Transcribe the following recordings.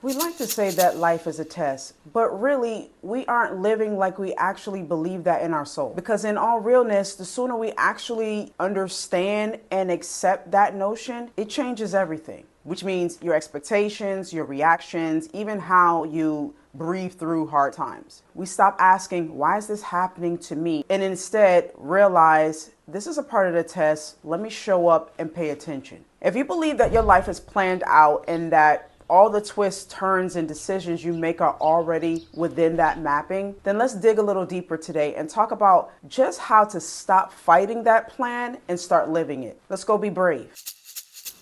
We like to say that life is a test, but really, we aren't living like we actually believe that in our soul. Because in all realness, the sooner we actually understand and accept that notion, it changes everything, which means your expectations, your reactions, even how you breathe through hard times. We stop asking, why is this happening to me? And instead realize, this is a part of the test. Let me show up and pay attention. If you believe that your life is planned out and that all the twists, turns, and decisions you make are already within that mapping, then let's dig a little deeper today and talk about just how to stop fighting that plan and start living it. Let's go be brave.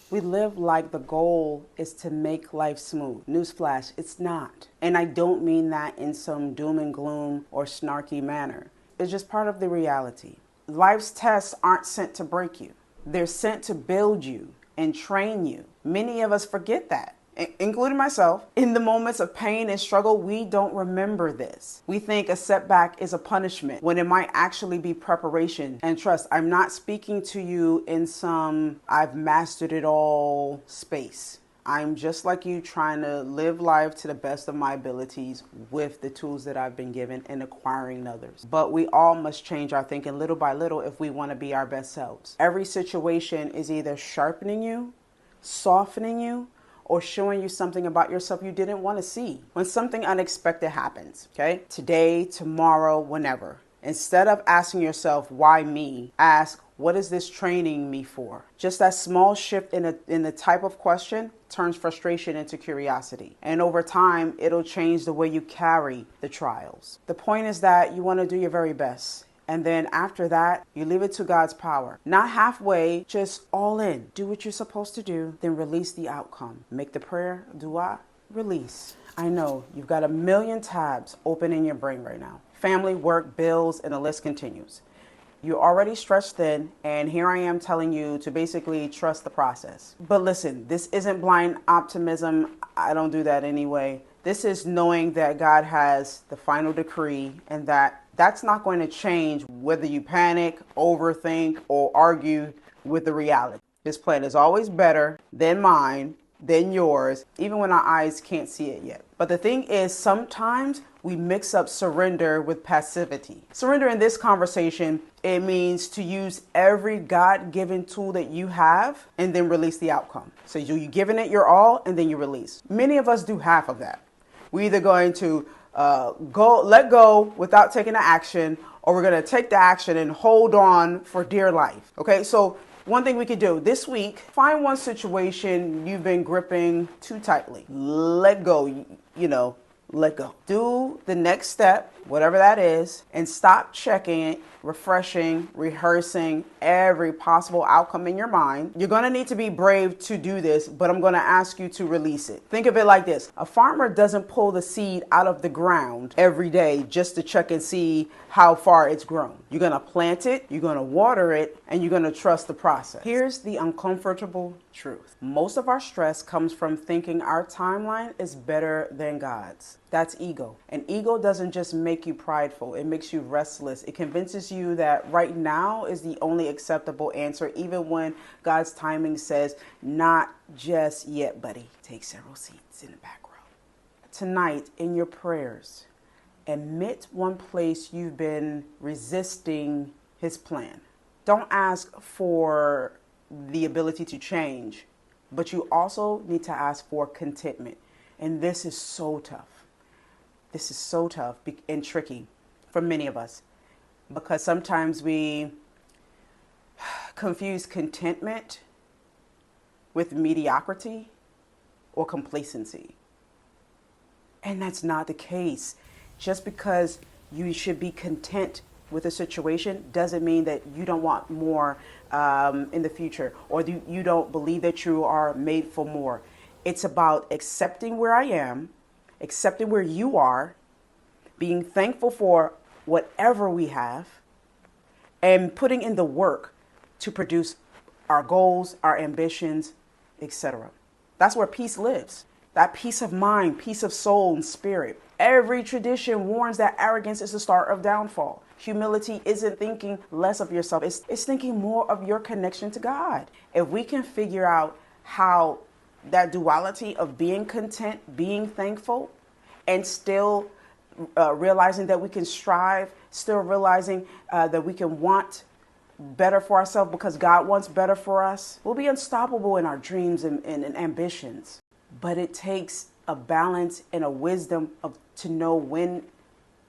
We live like the goal is to make life smooth. Newsflash, it's not. And I don't mean that in some doom and gloom or snarky manner. It's just part of the reality. Life's tests aren't sent to break you. They're sent to build you and train you. Many of us forget that, including myself. In the moments of pain and struggle, we don't remember this. We think a setback is a punishment when it might actually be preparation. And trust, I'm not speaking to you in some I've mastered it all space. I'm just like you, trying to live life to the best of my abilities with the tools that I've been given and acquiring others. But we all must change our thinking little by little if we want to be our best selves. Every situation is either sharpening you, softening you, or showing you something about yourself you didn't want to see. When something unexpected happens, okay? Today, tomorrow, whenever. Instead of asking yourself, why me? Ask, what is this training me for? Just that small shift in the type of question turns frustration into curiosity. And over time, it'll change the way you carry the trials. The point is that you want to do your very best. And then after that, you leave it to God's power. Not halfway, just all in. Do what you're supposed to do, then release the outcome. Make the prayer, dua, release. I know you've got a million tabs open in your brain right now. Family, work, bills, and the list continues. You're already stretched thin, and here I am telling you to basically trust the process. But listen, this isn't blind optimism. I don't do that anyway. This is knowing that God has the final decree and that's not going to change whether you panic, overthink, or argue with the reality. This plan is always better than mine, than yours, even when our eyes can't see it yet. But the thing is, sometimes we mix up surrender with passivity. Surrender in this conversation, it means to use every God-given tool that you have and then release the outcome. So you're giving it your all and then you release. Many of us do half of that. We're either going to let go without taking the action, or we're going to take the action and hold on for dear life. Okay, so one thing we could do this week, find one situation you've been gripping too tightly. Let go, let go. Do the next step, whatever that is, and stop checking it, refreshing, rehearsing every possible outcome in your mind. You're going to need to be brave to do this, but I'm going to ask you to release it. Think of it like this. A farmer doesn't pull the seed out of the ground every day just to check and see how far it's grown. You're going to plant it, you're going to water it, and you're going to trust the process. Here's the uncomfortable truth. Most of our stress comes from thinking our timeline is better than God's. That's ego. And ego doesn't just make you prideful. It makes you restless. It convinces you that right now is the only acceptable answer, even when God's timing says, not just yet, buddy. Take several seats in the back row. Tonight, in your prayers, admit one place you've been resisting his plan. Don't ask for the ability to change, but you also need to ask for contentment. And this is so tough. This is so tough and tricky for many of us, because sometimes we confuse contentment with mediocrity or complacency. And that's not the case. Just because you should be content with a situation doesn't mean that you don't want more in the future, or you don't believe that you are made for more. It's about accepting where I am, accepting where you are, being thankful for whatever we have, and putting in the work to produce our goals, our ambitions, etc. That's where peace lives. That peace of mind, peace of soul and spirit. Every tradition warns that arrogance is the start of downfall. Humility isn't thinking less of yourself. It's thinking more of your connection to God. If we can figure out how that duality of being content, being thankful, and still realizing that we can strive, still realizing that we can want better for ourselves because God wants better for us, we'll be unstoppable in our dreams and ambitions. But it takes a balance and a wisdom to know when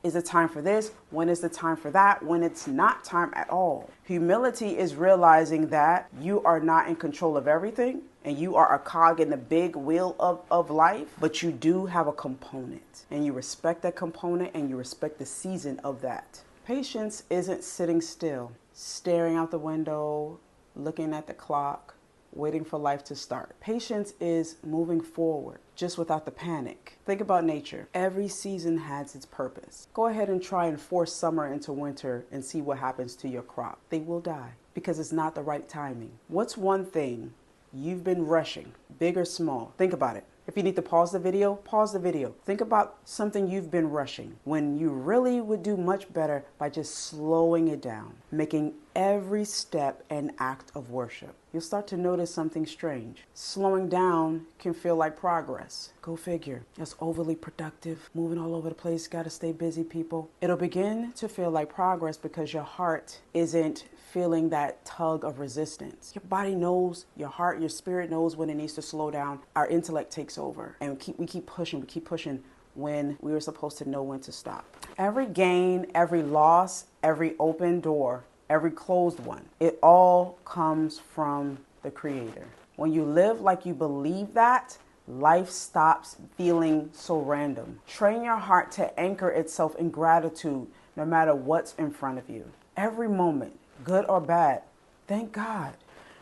is the time for this, when is the time for that, when it's not time at all. Humility is realizing that you are not in control of everything and you are a cog in the big wheel of life, but you do have a component and you respect that component and you respect the season of that. Patience isn't sitting still, staring out the window, looking at the clock, waiting for life to start. Patience is moving forward, just without the panic. Think about nature. Every season has its purpose. Go ahead and try and force summer into winter and see what happens to your crop. They will die because it's not the right timing. What's one thing you've been rushing, big or small? Think about it. If you need to pause the video, pause the video. Think about something you've been rushing when you really would do much better by just slowing it down, making every step an act of worship. You'll start to notice something strange. Slowing down can feel like progress. Go figure. It's overly productive, moving all over the place, gotta stay busy, people. It'll begin to feel like progress because your heart isn't feeling that tug of resistance. Your body knows, your heart, your spirit knows when it needs to slow down. Our intellect takes over and we keep pushing when we were supposed to know when to stop. Every gain, every loss, every open door, every closed one, it all comes from the Creator. When you live like you believe that, life stops feeling so random. Train your heart to anchor itself in gratitude no matter what's in front of you. Every moment, good or bad, thank God.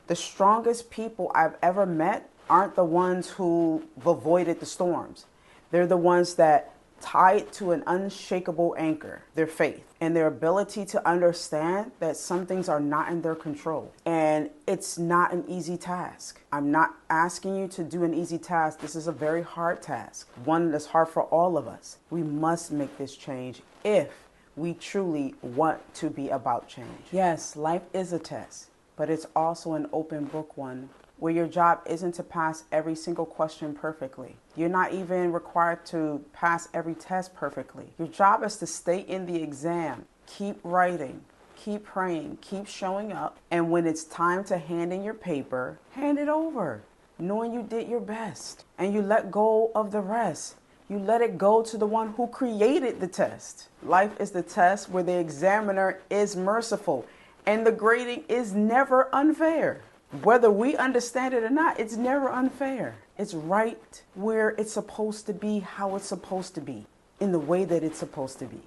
The strongest people I've ever met aren't the ones who avoided the storms. They're the ones that tied to an unshakable anchor, their faith, and their ability to understand that some things are not in their control. And it's not an easy task. I'm not asking you to do an easy task. This is a very hard task, one that's hard for all of us. We must make this change if we truly want to be about change. Yes, life is a test, but it's also an open book one where your job isn't to pass every single question perfectly. You're not even required to pass every test perfectly. Your job is to stay in the exam, keep writing, keep praying, keep showing up, and when it's time to hand in your paper, hand it over, knowing you did your best, and you let go of the rest. You let it go to the one who created the test. Life is the test where the examiner is merciful and the grading is never unfair. Whether we understand it or not, it's never unfair. It's right where it's supposed to be, how it's supposed to be, in the way that it's supposed to be.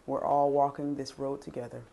We're all walking this road together.